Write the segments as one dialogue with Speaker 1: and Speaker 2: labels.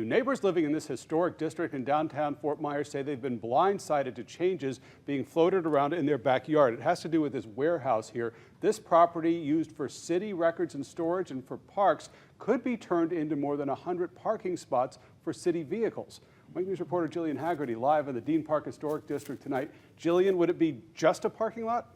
Speaker 1: Neighbors living in this historic district in downtown Fort Myers say they've been blindsided to changes being floated around in their backyard. It has to do with this warehouse here. This property, used for city records and storage and for parks, could be turned into more than 100 parking spots for city vehicles. Wink News reporter Jillian Haggerty live in the Dean Park Historic District tonight. Jillian, would it be just a parking lot?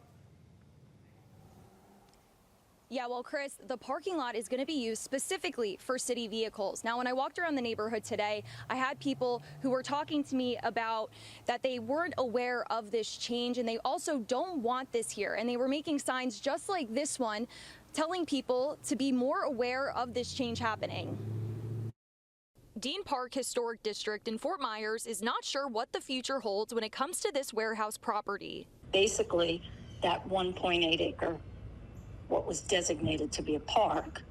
Speaker 2: Yeah, well, Chris, the parking lot is going to be used specifically for city vehicles. Now, when I walked around the neighborhood today, I had people who were talking to me about that they weren't aware of this change, and they also don't want this here. And they were making signs just like this one, telling people to be more aware of this change happening. Dean Park Historic District in Fort Myers is not sure what the future holds when it comes to this warehouse property.
Speaker 3: Basically, that 1.8 acre, what was designated to be a park,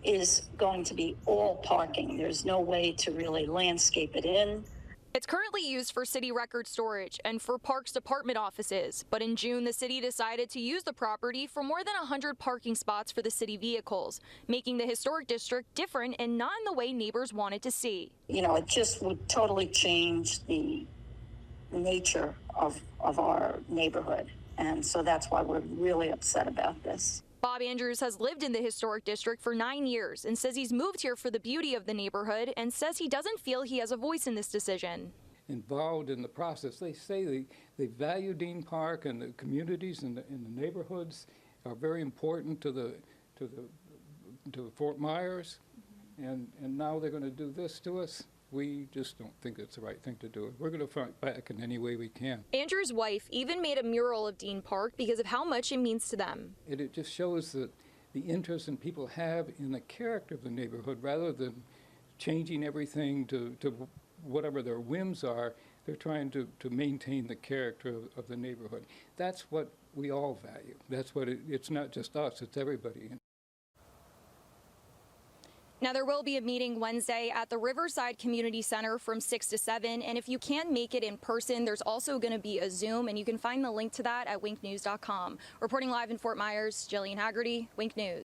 Speaker 3: is going to be all parking. There's no way to really landscape it in.
Speaker 2: It's currently used for city record storage and for Parks Department offices, but in June the city decided to use the property for more than 100 parking spots for the city vehicles, making the historic district different and not in the way neighbors wanted to see.
Speaker 3: You know, it just would totally change the nature of our neighborhood. And so that's why we're really upset about this.
Speaker 2: Bob Andrews has lived in the historic district for 9 years and says he's moved here for the beauty of the neighborhood and says he doesn't feel he has a voice in this decision.
Speaker 4: Involved in the process. They say they value Dean Park, and the communities and the neighborhoods are very important to Fort Myers, and now they're going to do this to us. We just don't think it's the right thing to do. We're going to fight back in any way we can.
Speaker 2: Andrew's wife even made a mural of Dean Park because of how much it means to them.
Speaker 4: It just shows that the interest in people have in the character of the neighborhood, rather than changing everything to whatever their whims are. They're trying to maintain the character of the neighborhood. That's what we all value. That's what it's not just us, it's everybody.
Speaker 2: Now, there will be a meeting Wednesday at the Riverside Community Center from 6 to 7. And if you can't make it in person, there's also going to be a Zoom, and you can find the link to that at winknews.com. Reporting live in Fort Myers, Jillian Haggerty, Wink News.